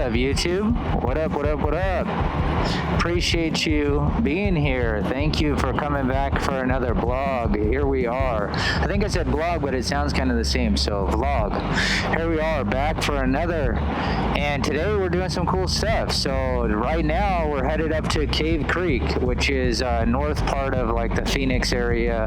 up, YouTube? What up, what up, what up? Appreciate you being here. Thank you for coming back for another vlog. Here we are. I think I said vlog, but it sounds kind of the same, so vlog. Here we are, back for another. And today we're doing some cool stuff. So right now we're headed up to Cave Creek, which is north part of like the Phoenix area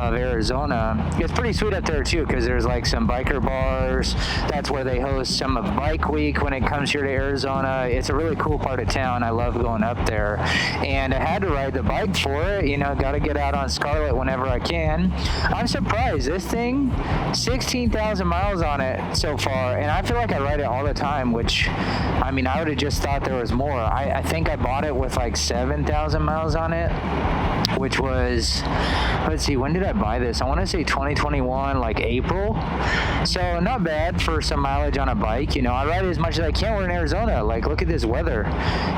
of Arizona. It's pretty sweet up there too, because there's like some biker bars. That's where they host some of Bike Week when it comes here to Arizona. It's a really cool part of town. I love going up there, and I had to ride the bike for it. You know, got to get out on Scarlet whenever I can. I'm surprised, this thing, 16,000 miles on it so far, and I feel like I ride it all the time, which, I mean, I would have just thought there was more. I think I bought it with like 7,000 miles on it, which was, let's see, when did I buy this? I want to say 2021, like April. So not bad for some mileage on a bike. You know, I ride as much as I can. We're in Arizona. Like, look at this weather.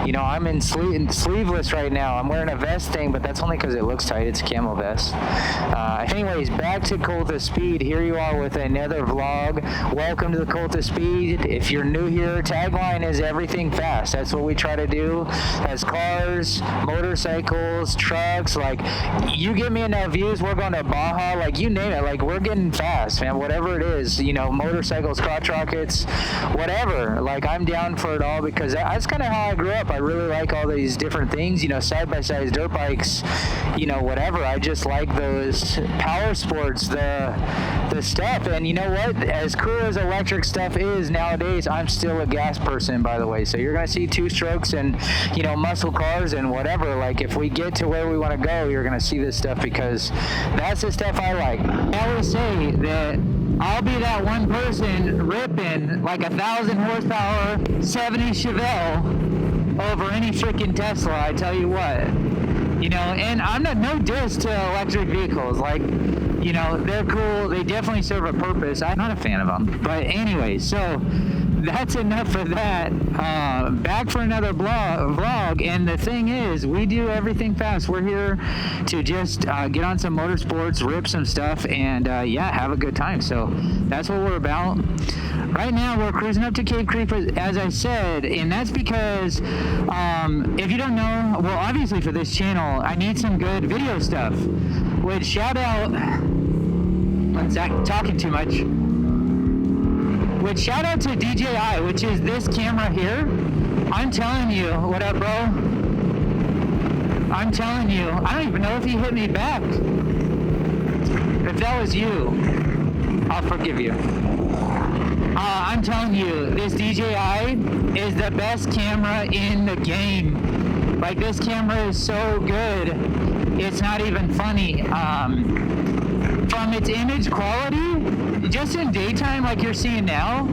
You know, I'm in sleeveless right now. I'm wearing a vest thing, but that's only because it looks tight. It's a camo vest. Anyways, back to Cult of Speed. Here you are with another vlog. Welcome to the Cult of Speed. If you're new here, tagline is everything fast. That's what we try to do as cars, motorcycles, trucks. Like, you give me enough views, we're going to Baja, like, you name it. Like, we're getting fast, man. Whatever it is, you know, motorcycles, crotch rockets, whatever. Like, I'm down for it all, because that's kind of how I grew up. I really like all these different things, you know, side-by-side dirt bikes, you know, whatever. I just like those power sports, the stuff. And you know what? As cool as electric stuff is nowadays, I'm still a gas person, by the way. So you're going to see two strokes and, you know, muscle cars and whatever. Like, if we get to where we want to go, you're going to see this stuff, because that's the stuff I like. I always say that I'll be that one person ripping like 1,000 horsepower 70 Chevelle over any freaking Tesla, I tell you what. You know, and I'm no diss to electric vehicles. Like, you know, they're cool. They definitely serve a purpose. I'm not a fan of them. But anyway, so that's enough of that. Back for another vlog. And the thing is, we do everything fast. We're here to just get on some motorsports, rip some stuff, and yeah, have a good time. So that's what we're about. Right now, we're cruising up to Cave Creek, as I said, and that's because, if you don't know, well, obviously for this channel, I need some good video stuff. Which, shout out, Zach talking too much. Which, shout out to DJI, which is this camera here. I'm telling you, what up, bro? I'm telling you, I don't even know if he hit me back. If that was you, I'll forgive you. I'm telling you, this DJI is the best camera in the game. Like, this camera is so good, it's not even funny. From its image quality, just in daytime like you're seeing now,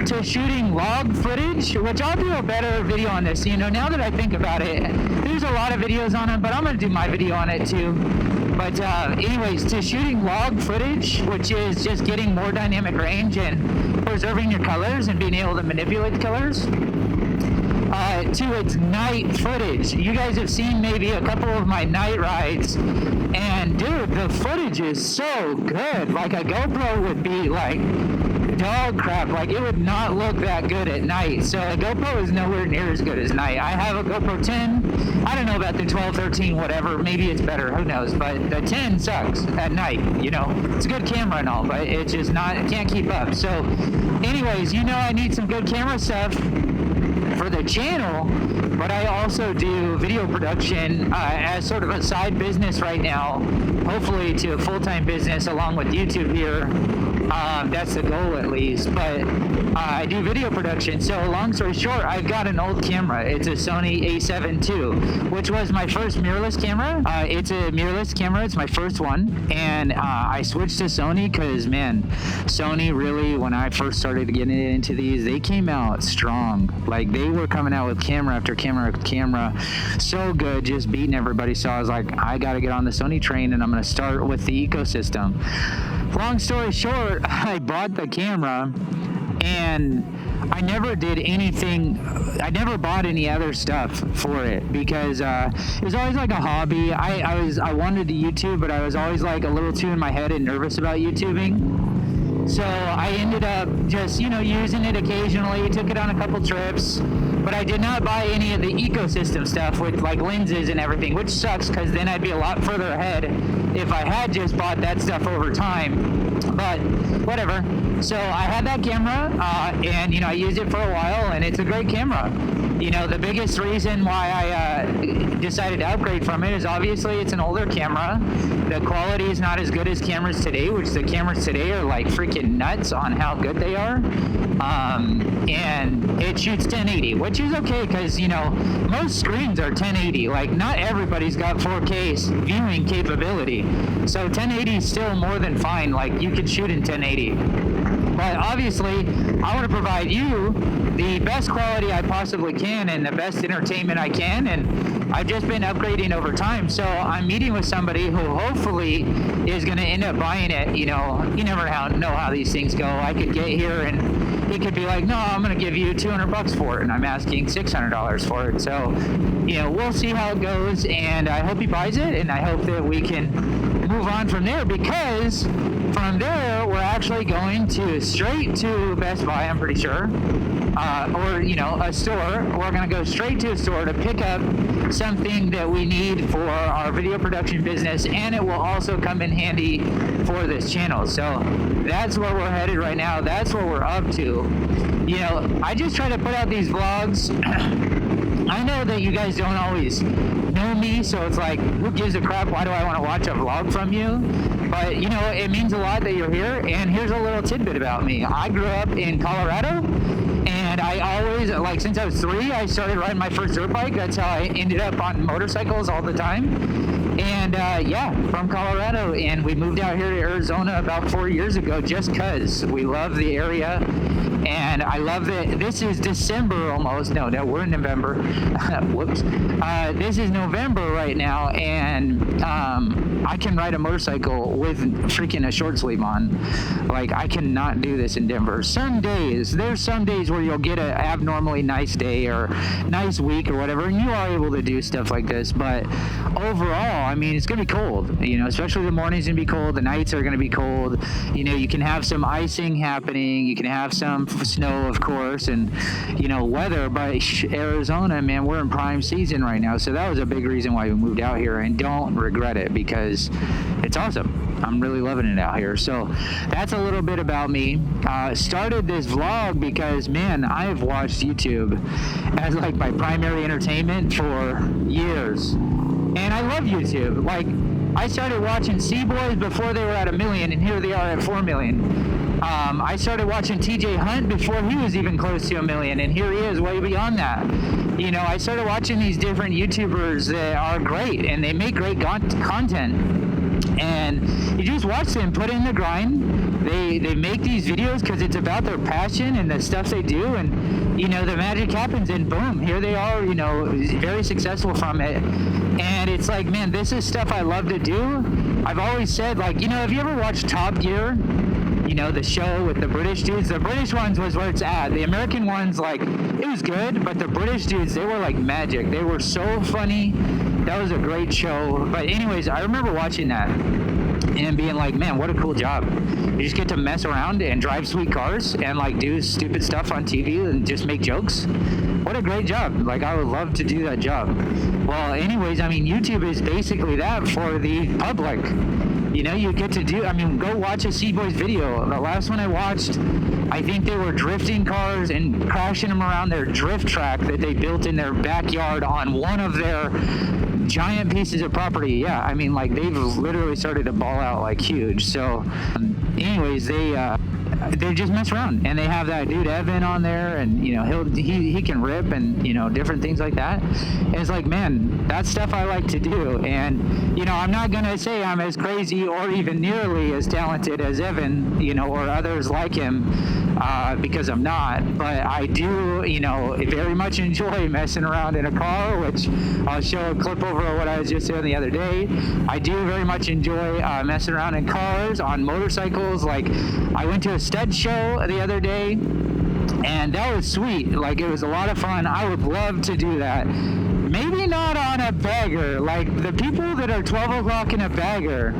to shooting log footage, which I'll do a better video on this, you know, now that I think about it. There's a lot of videos on it, but I'm going to do my video on it too. But anyways, to shooting log footage, which is just getting more dynamic range and preserving your colors and being able to manipulate the colors, to its night footage. You guys have seen maybe a couple of my night rides, and dude, the footage is so good. Like, a GoPro would be like dog crap. Like, it would not look that good at night. So a GoPro is nowhere near as good as night. I have a GoPro 10. I don't know about the 12, 13, whatever. Maybe it's better. Who knows? But the 10 sucks at night. You know, it's a good camera and all, but it's just not, it can't keep up. So anyways, you know, I need some good camera stuff for the channel, but I also do video production as sort of a side business right now, hopefully to a full-time business along with YouTube here. That's the goal, at least. But I do video production. So long story short, I've got an old camera. It's a Sony a7 II, which was my first mirrorless camera. It's a mirrorless camera. It's my first one. And I switched to Sony because, man, Sony really, when I first started getting into these, they came out strong. Like, they were coming out with camera after camera after camera. So good, just beating everybody. So I was like, I got to get on the Sony train, and I'm going to start with the ecosystem. Long story short, I bought the camera, and I never did anything. I never bought any other stuff for it because it was always like a hobby. I wanted to YouTube, but I was always like a little too in my head and nervous about YouTubing. So I ended up just, using it occasionally, took it on a couple trips, but I did not buy any of the ecosystem stuff with like lenses and everything, which sucks because then I'd be a lot further ahead if I had just bought that stuff over time, but whatever. So I had that camera, and I used it for a while, and it's a great camera. The biggest reason why I decided to upgrade from it is obviously it's an older camera. The quality is not as good as cameras today, which the cameras today are like freaking nuts on how good they are. And it shoots 1080, which is okay because, most screens are 1080. Like, not everybody's got 4K viewing capability. So 1080 is still more than fine. Like, you can shoot in 1080. But obviously, I want to provide you the best quality I possibly can and the best entertainment I can, and I've just been upgrading over time. So I'm meeting with somebody who hopefully is going to end up buying it. You never know how these things go. I could get here and he could be like, no, I'm going to give you $200 for it, and I'm asking $600 for it. So, we'll see how it goes, and I hope he buys it, and I hope that we can move on from there, because from there we're actually going straight to Best Buy, I'm pretty sure, or a store. We're going to go straight to a store to pick up something that we need for our video production business, and it will also come in handy for this channel. So that's where we're headed right now. That's what we're up to. I just try to put out these vlogs. I know that you guys don't always know me, so it's like, who gives a crap? Why do I want to watch a vlog from you? But, it means a lot that you're here, and here's a little tidbit about me. I grew up in Colorado, and I always, since I was 3, I started riding my first dirt bike. That's how I ended up on motorcycles all the time. And, from Colorado, and we moved out here to Arizona about 4 years ago just because we love the area. And I love that this is December almost. No, we're in November. Whoops. This is November right now, and I can ride a motorcycle with freaking a short sleeve on. Like, I cannot do this in Denver. There's some days where you'll get an abnormally nice day or nice week or whatever, and you are able to do stuff like this. But overall, it's going to be cold, especially the mornings going to be cold. The nights are going to be cold. You can have some icing happening. You can have some snow, of course, and weather. But Arizona, man, we're in prime season right now, so that was a big reason why we moved out here, and don't regret it because it's awesome. I'm really loving it out here. So that's a little bit about me. Started this vlog because, man, I have watched YouTube as like my primary entertainment for years, and I love YouTube. Like, I started watching C-Boys before they were at 1 million, and here they are at 4 million. I started watching TJ Hunt before he was even close to 1 million, and here he is way beyond that. I started watching these different YouTubers that are great, and they make great content. And you just watch them put in the grind. They make these videos because it's about their passion and the stuff they do, and the magic happens, and boom, here they are, very successful from it. And it's like, man, this is stuff I love to do. I've always said, like, have you ever watched Top Gear? The show with the British dudes. The British ones was where it's at. The American ones, like, it was good, but the British dudes, they were like magic. They were so funny. That was a great show. But anyways, I remember watching that and being like, man, what a cool job. You just get to mess around and drive sweet cars and like do stupid stuff on TV and just make jokes. What a great job. Like, I would love to do that job. Well, anyways, YouTube is basically that for the public. You get to do, go watch a C-Boys video. The last one I watched, I think they were drifting cars and crashing them around their drift track that they built in their backyard on one of their giant pieces of property. Yeah, they've literally started to ball out like huge. So, anyways, they just mess around, and they have that dude Evan on there, and he can rip, and different things like that. And it's like, man, that's stuff I like to do. And I'm not gonna say I'm as crazy or even nearly as talented as Evan, or others like him, because I'm not. But I do, very much enjoy messing around in a car, which I'll show a clip over what I was just saying the other day. I do very much enjoy messing around in cars, on motorcycles. Like, I went to a stud show the other day, and that was sweet. Like, it was a lot of fun. I would love to do that. Maybe not on a bagger. Like, the people that are 12 o'clock in a bagger,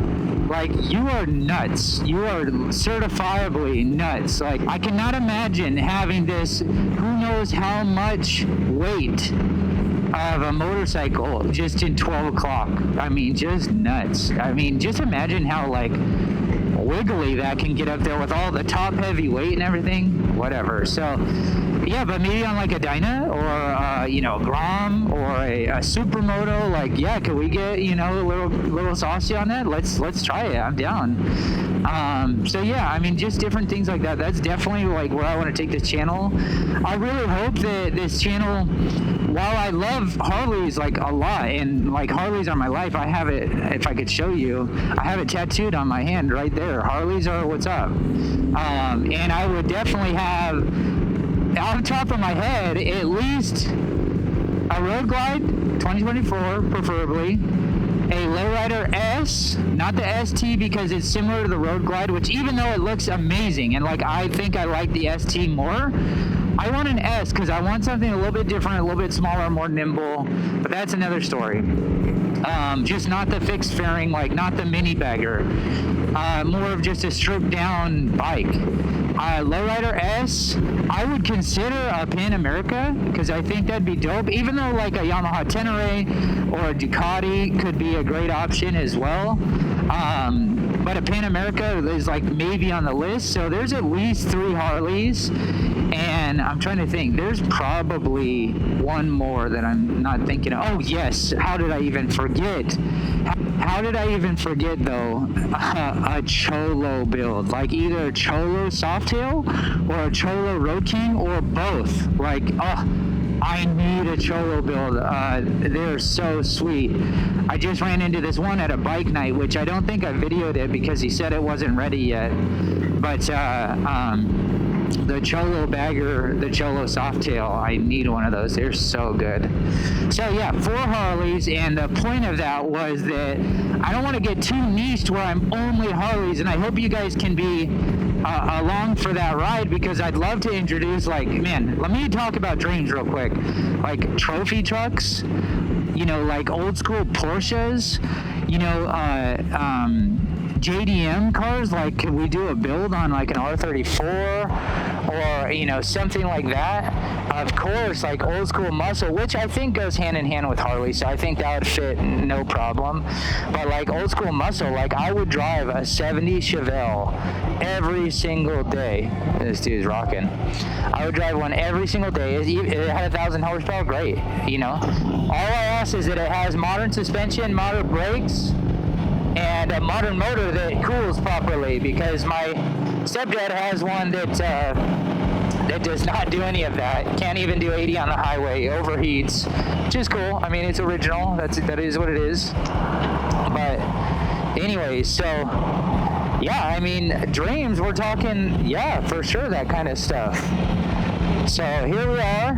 Like, you are nuts. You are certifiably nuts. Like, I cannot imagine having this, who knows how much weight of a motorcycle just in 12 o'clock. I mean, just nuts. I mean, just imagine how, like, wiggly that can get up there with all the top heavy weight and everything. Whatever. So, yeah, but maybe on like a Dyna or, you know, Grom or a Supermoto, like, yeah, could we get, you know, a little saucy on that? Let's try it. I'm down. So yeah, I mean, just different things like that. That's definitely like where I want to take this channel. I really hope that this channel, while I love Harleys like a lot, and like Harleys are my life, I have it, if I could show you, I have it tattooed on my hand right there. Harleys are what's up. And I would definitely have, off the top of my head, at least a Road Glide 2024, preferably. A Lowrider S, not the ST, because it's similar to the Road Glide, which even though it looks amazing, and like I think I like the ST more, I want an S because I want something a little bit different, a little bit smaller, more nimble, but that's another story. Just not the fixed fairing, like not the mini bagger, more of just a stripped down bike. Lowrider S, I would consider a Pan America because I think that'd be dope, even though like a Yamaha Tenere or a Ducati could be a great option as well. But a Pan America is like maybe on the list. So there's at least 3 Harleys, and I'm trying to think. There's probably one more that I'm not thinking of. Oh yes, how did I even forget? How did I even forget though? A Cholo build, like either a Cholo Softail or a Cholo Road King or both. Like, I need a Cholo build. They're so sweet. I just ran into this one at a bike night, which I don't think I videoed it because he said it wasn't ready yet. But the Cholo Bagger, the Cholo Softail, I need one of those. They're so good. So yeah, 4 Harleys, and the point of that was that I don't want to get too niched where I'm only Harleys, and I hope you guys can be along for that ride, because I'd love to introduce, like, man, let me talk about dreams real quick. Like trophy trucks, you know, like old school Porsches, you know, JDM cars, like could we do a build on like an R34 or, you know, something like that? Of course, like old school muscle, which I think goes hand in hand with Harley, so I think that would fit no problem. But like old school muscle, like I would drive a 70 Chevelle every single day. This dude's rocking. I would drive one every single day. It had 1,000 horsepower, great, you know. All I ask is that it has modern suspension, modern brakes, and a modern motor that cools properly, because my stepdad has one that does not do any of that. Can't even do 80 on the highway. Overheats, which is cool. I mean, it's original. That is what it is. But anyway, so yeah, I mean, dreams, we're talking, yeah, for sure, that kind of stuff. So here we are,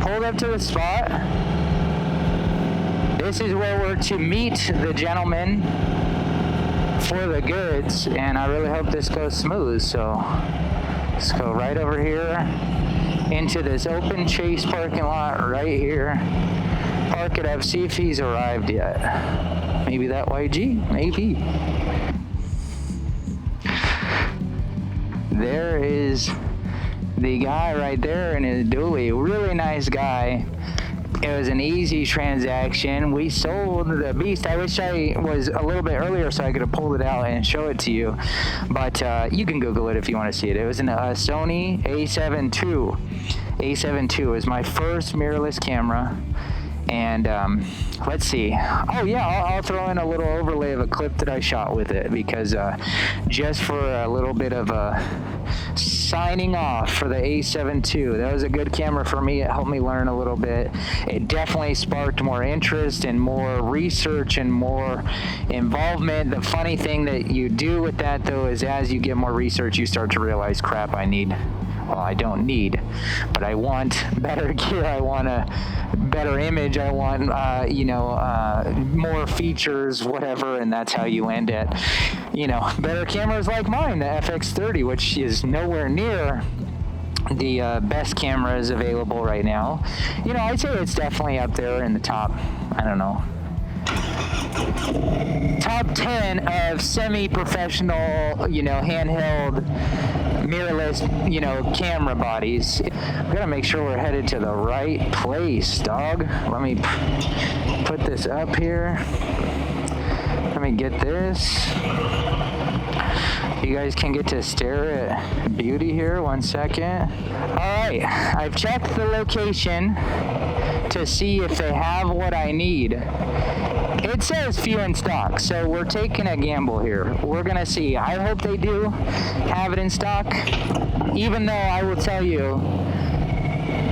pulled up to the spot. This is where we're to meet the gentleman for the goods, and I really hope this goes smooth. So let's go right over here into this open Chase parking lot right here. Park it up, see if he's arrived yet. Maybe that YG, maybe. There is the guy right there in his dually. Really nice guy. It was an easy transaction. We sold the beast. I wish I was a little bit earlier so I could have pulled it out and show it to you. But you can Google it if you want to see it. It was a Sony A7 II. A7 II is my first mirrorless camera. And let's see. Oh yeah, I'll throw in a little overlay of a clip that I shot with it, because just for a little bit of a signing off for the A7 II. That was a good camera for me. It helped me learn a little bit. It definitely sparked more interest and more research and more involvement. The funny thing that you do with that though is as you get more research, you start to realize, crap, I don't need, but I want better gear. I want a better image. I want, more features, whatever. And that's how you end at, better cameras like mine, the FX30, which is nowhere near the best cameras available right now. I'd say it's definitely up there in the top, I don't know, top 10 of semi-professional, you know, handheld, mirrorless, you know, camera bodies. We gotta make sure we're headed to the right place, dog. Let me put this up here. Let me get this. You guys can get to stare at beauty here. 1 second. All right, I've checked the location to see if they have what I need. It says few in stock, so we're taking a gamble here. We're gonna see. I hope they do have it in stock, even though I will tell you,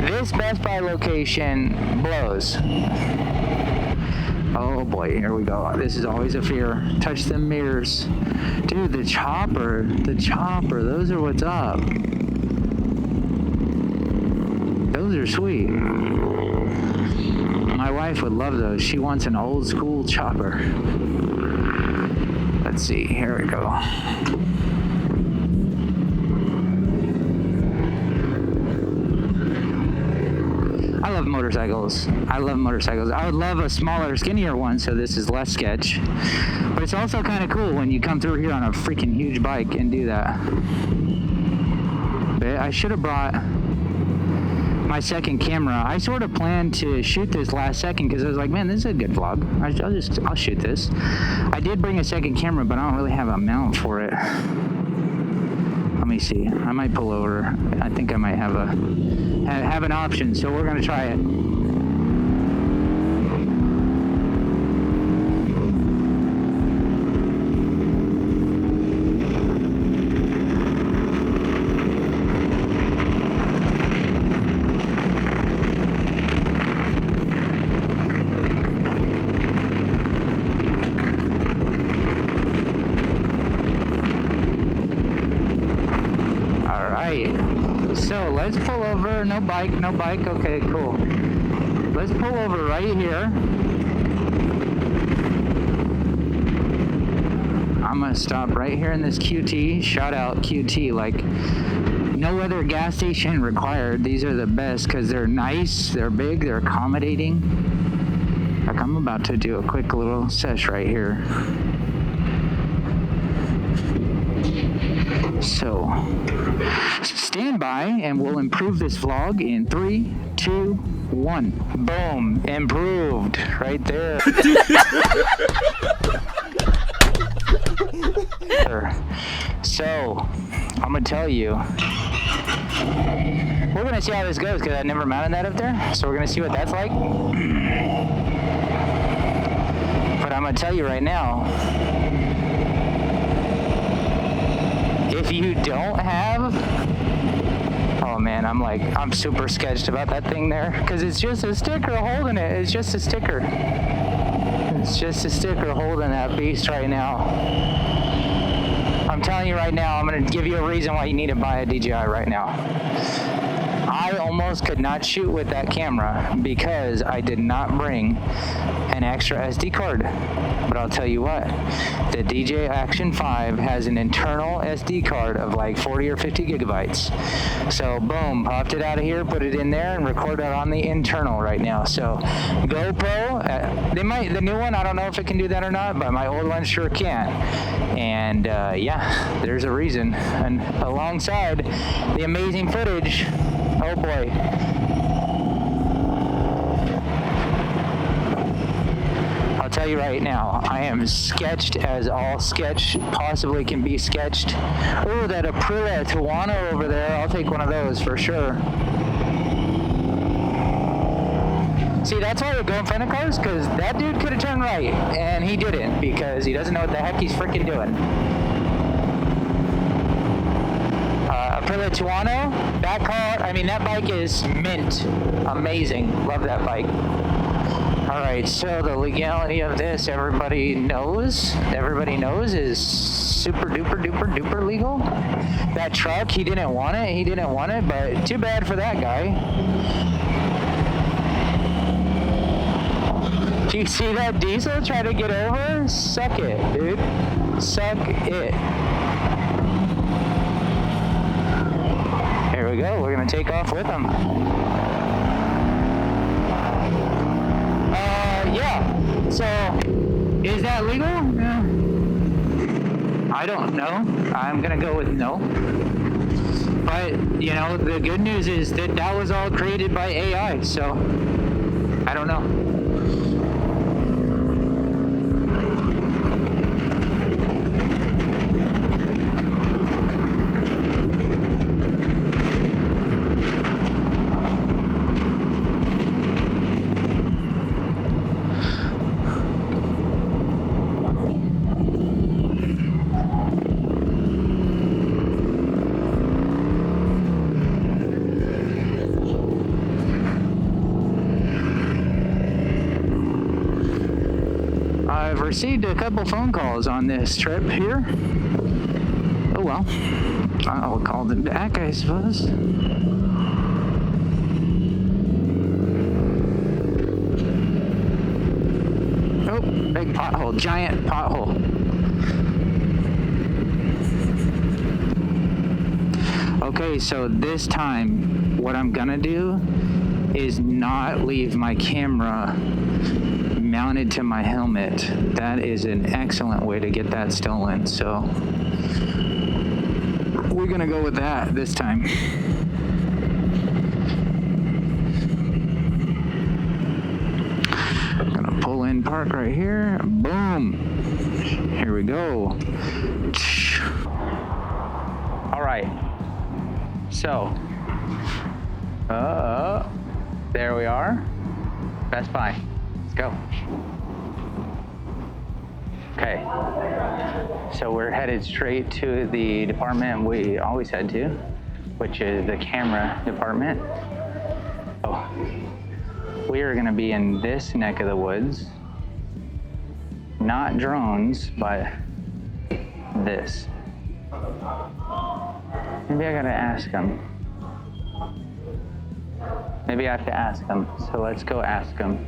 this Best Buy location blows. Oh boy, here we go. This is always a fear. Touch the mirrors. Dude, the chopper, those are what's up. Those are sweet. My wife would love those. She wants an old school chopper. Let's see, here we go. I love motorcycles. I would love a smaller, skinnier one, so this is less sketch. But it's also kind of cool when you come through here on a freaking huge bike and do that. But I should have brought my second camera. I sort of planned to shoot this last second because I was like, man, this is a good vlog. I'll shoot this. I did bring a second camera, but I don't really have a mount for it. Let me see. I might pull over. I think I might have an option, so we're gonna try it. So let's pull over. No bike. Okay, cool. Let's pull over right here. I'm gonna stop right here in this QT. Shout out QT. Like, no other gas station required. These are the best because they're nice, they're big, they're accommodating. Like, I'm about to do a quick little sesh right here. So stand by and we'll improve this vlog in 3, 2, 1. Boom, improved right there. So I'm gonna tell you, we're gonna see how this goes because I never mounted that up there, so we're gonna see what that's like. But I'm gonna tell you right now, if you don't have, oh man, I'm super sketched about that thing there because it's just a sticker holding it. It's just a sticker. It's just a sticker holding that beast right now. I'm telling you right now, I'm going to give you a reason why you need to buy a DJI right now. I almost could not shoot with that camera because I did not bring an extra SD card. But I'll tell you what, the DJI Action 5 has an internal SD card of like 40 or 50 gigabytes. So boom, popped it out of here, put it in there, and record it on the internal right now. So GoPro, the new one, I don't know if it can do that or not, but my old one sure can. And yeah, there's a reason. And alongside the amazing footage, oh boy. I'll tell you right now, I am sketched as all sketch possibly can be sketched. Oh, that Aprilia Tuono over there, I'll take one of those for sure. See, that's why we go in front of cars, because that dude could have turned right, and he didn't, because he doesn't know what the heck he's freaking doing. Aprilia Tuono, that car, I mean, that bike is mint. Amazing. Love that bike. Alright, so the legality of this, everybody knows is super duper duper duper legal. That truck, he didn't want it, but too bad for that guy. Do you see that diesel try to get over? Suck it, dude. Suck it. Here we go, we're gonna take off with him. Yeah, so Is that legal? Yeah. I don't know. I'm gonna go with no. But, you know, the good news is that that was all created by AI, so I don't know. I've received a couple phone calls on this trip here. Oh well, I'll call them back, I suppose. Oh, big pothole, giant pothole. Okay, so this time, what I'm gonna do is not leave my camera mounted to my helmet. That is an excellent way to get that stolen, so we're gonna go with that this time. I'm gonna pull in, park right here, boom, here we go. All right, so there we are, Best Buy. Go. Okay, so we're headed straight to the department we always head to, which is the camera department. Oh, we are gonna be in this neck of the woods, not drones, but this. Maybe I gotta ask them. Maybe I have to ask them, so let's go ask them.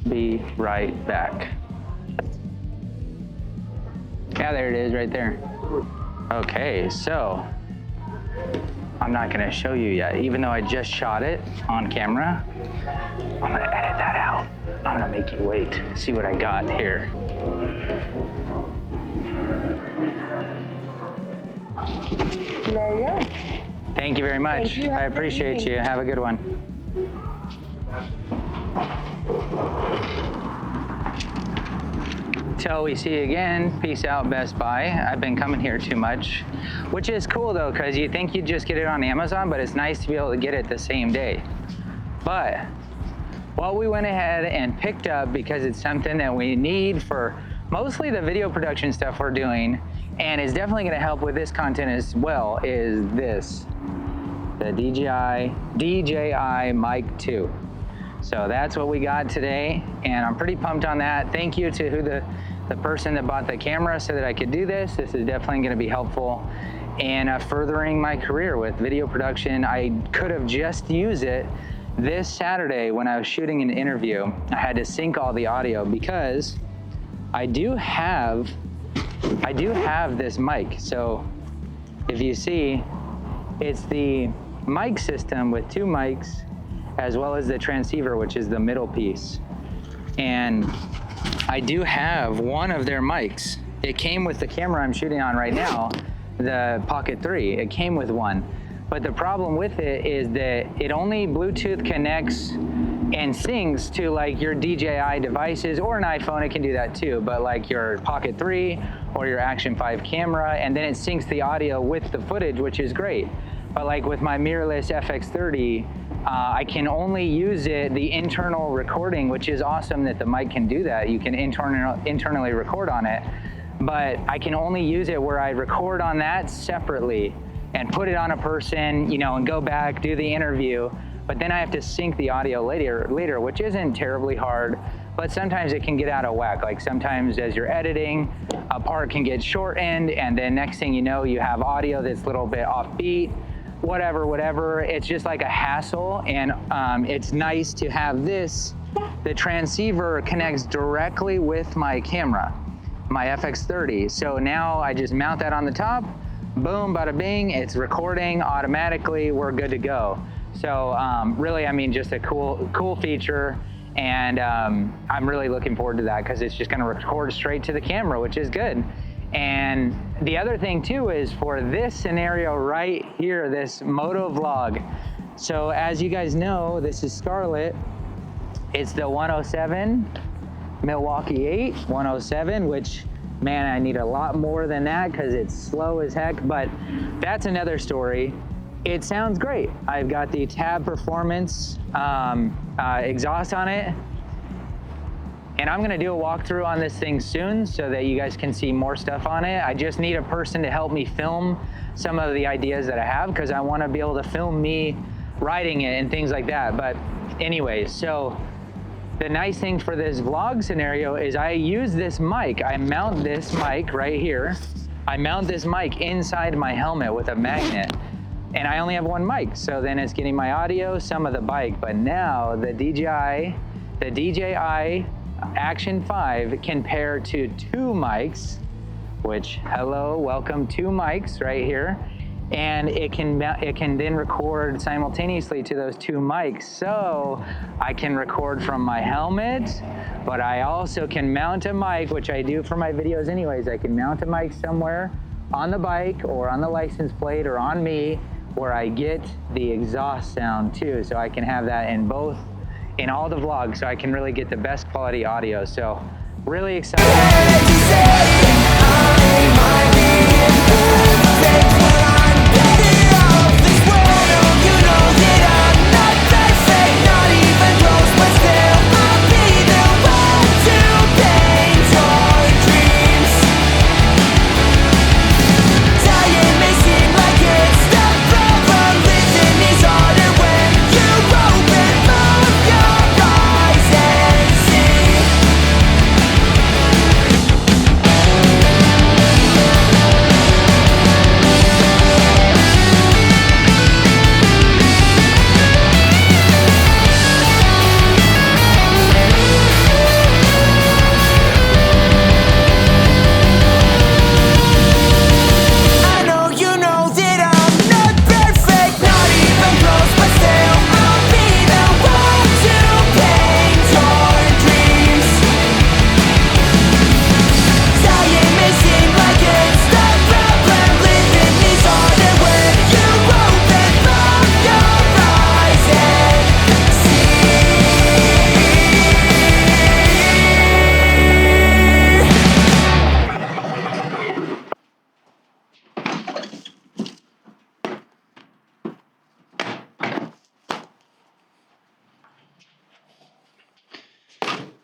Be right back. Yeah, there it is right there. Okay, so I'm not gonna show you yet, even though I just shot it on camera. I'm gonna edit that out. I'm gonna make you wait, see what I got here. There you go. Thank you very much. I appreciate you. Have a good one. Till we see you again, peace out, Best Buy. I've been coming here too much, which is cool though, because you think you'd just get it on Amazon, but it's nice to be able to get it the same day. But what we went ahead and picked up, because it's something that we need for mostly the video production stuff we're doing, and is definitely going to help with this content as well, is this, the DJI Mic 2. So that's what we got today, and I'm pretty pumped on that. Thank you to the person that bought the camera so that I could do this. This is definitely going to be helpful in furthering my career with video production. I could have just used it this Saturday when I was shooting an interview. I had to sync all the audio because I do have this mic. So if you see, it's the mic system with two mics, as well as the transceiver, which is the middle piece. And I do have one of their mics. It came with the camera I'm shooting on right now, the Pocket 3. It came with one. But the problem with it is that it only Bluetooth connects and syncs to like your DJI devices, or an iPhone, it can do that too, but like your Pocket 3 or your Action 5 camera, and then it syncs the audio with the footage, which is great. But like with my Mirrorless FX30, I can only use the internal recording, which is awesome that the mic can do that. You can internally record on it, but I can only use it where I record on that separately and put it on a person, you know, and go back, do the interview, but then I have to sync the audio later, which isn't terribly hard, but sometimes it can get out of whack. Like sometimes as you're editing, a part can get shortened, and then next thing you know, you have audio that's a little bit offbeat, whatever. It's just like a hassle, and it's nice to have this. The transceiver connects directly with my camera, my FX30. So now I just mount that on the top, boom, bada bing, it's recording automatically, we're good to go. So really, I mean, just a cool feature. And I'm really looking forward to that because it's just gonna record straight to the camera, which is good. And the other thing too is for this scenario right here, this Motovlog. So as you guys know, this is Scarlett. It's the 107 Milwaukee 8 107, which, man, I need a lot more than that because it's slow as heck, but that's another story. It sounds great. I've got the Tab Performance exhaust on it, and I'm gonna do a walkthrough on this thing soon so that you guys can see more stuff on it. I just need a person to help me film some of the ideas that I have because I wanna be able to film me riding it and things like that. But anyways, so the nice thing for this vlog scenario is I use this mic. I mount this mic right here. I mount this mic inside my helmet with a magnet. And I only have one mic, so then it's getting my audio, some of the bike. But now the DJI Action 5 can pair to 2 mics, which, hello, welcome, 2 mics right here. And it can then record simultaneously to those 2 mics. So I can record from my helmet, but I also can mount a mic, which I do for my videos anyways. I can mount a mic somewhere on the bike or on the license plate or on me where I get the exhaust sound too. So I can have that in all the vlogs, so I can really get the best quality audio. So really excited.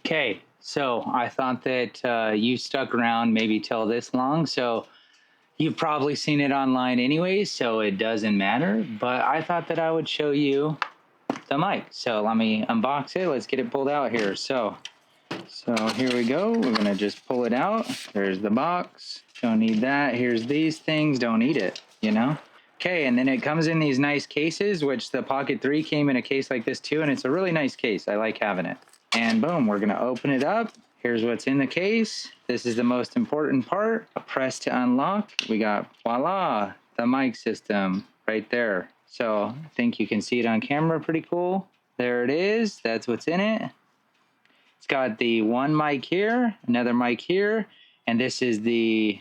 Okay, so I thought that you stuck around maybe till this long, so you've probably seen it online anyways, so it doesn't matter, but I thought that I would show you the mic. So let me unbox it. Let's get it pulled out here. So here we go. We're gonna just pull it out. There's the box. Don't need that. Here's these things. Don't need it, you know? Okay, and then it comes in these nice cases, which the Pocket 3 came in a case like this too, and it's a really nice case. I like having it. And boom, we're gonna open it up. Here's what's in the case. This is the most important part. A press to unlock. We got, voila, the mic system right there. So I think you can see it on camera, pretty cool. There it is, that's what's in it. It's got the one mic here, another mic here, and this is the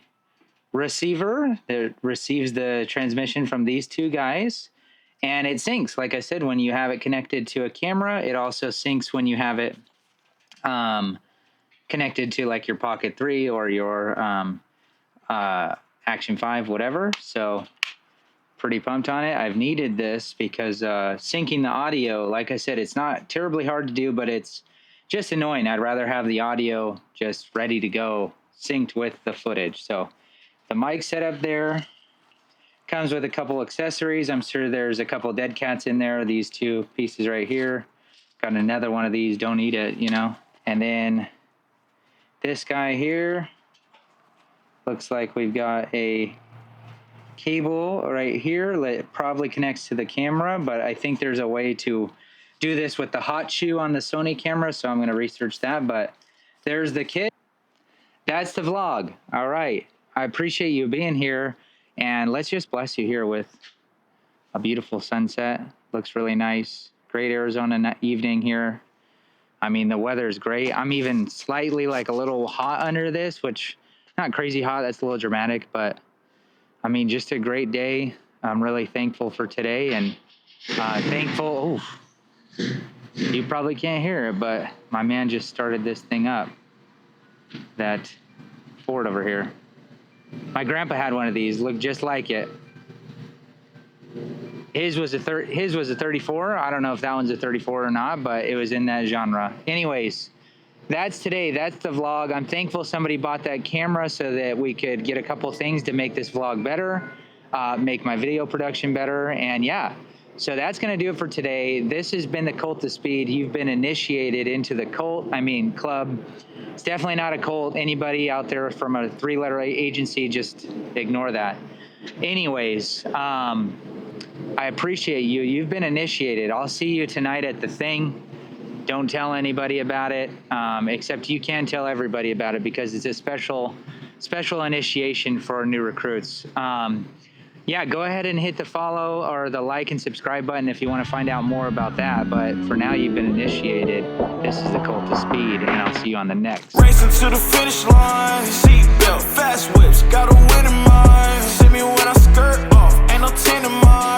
receiver that receives the transmission from these 2 guys. And it syncs, like I said, when you have it connected to a camera. It also syncs when you have it connected to like your Pocket 3 or your Action 5, whatever. So pretty pumped on it. I've needed this because syncing the audio, like I said, it's not terribly hard to do, but it's just annoying. I'd rather have the audio just ready to go, synced with the footage. So the mic set up there. Comes with a couple accessories. I'm sure there's a couple dead cats in there. These 2 pieces right here. Got another one of these. Don't eat it, you know. And then this guy here. Looks like we've got a cable right here. It probably connects to the camera, but I think there's a way to do this with the hot shoe on the Sony camera, so I'm going to research that. But there's the kit. That's the vlog. All right. I appreciate you being here. And let's just bless you here with a beautiful sunset. Looks really nice. Great Arizona evening here. I mean, the weather is great. I'm even slightly like a little hot under this, which not crazy hot. That's a little dramatic, but I mean, just a great day. I'm really thankful for today and thankful. Oh, you probably can't hear it, but my man just started this thing up. That Ford over here. My grandpa had one of these. Looked just like it. His was a 34. I don't know if that one's a 34 or not, but it was in that genre. Anyways, that's today. That's the vlog. I'm thankful somebody bought that camera so that we could get a couple things to make this vlog better, make my video production better, and yeah. So that's going to do it for today. This has been the Cult of Speed. You've been initiated into the club. It's definitely not a cult. Anybody out there from a 3-letter agency, just ignore that. Anyways, I appreciate you. You've been initiated. I'll see you tonight at the thing. Don't tell anybody about it, except you can tell everybody about it because it's a special initiation for new recruits. Yeah, go ahead and hit the follow or the like and subscribe button if you want to find out more about that. But for now, you've been initiated. This is the Cult of Speed, and I'll see you on the next. Racing to the finish line, seatbelt, fast whips, got a win in mind. See me when I skirt off, ain't no 10 in mind.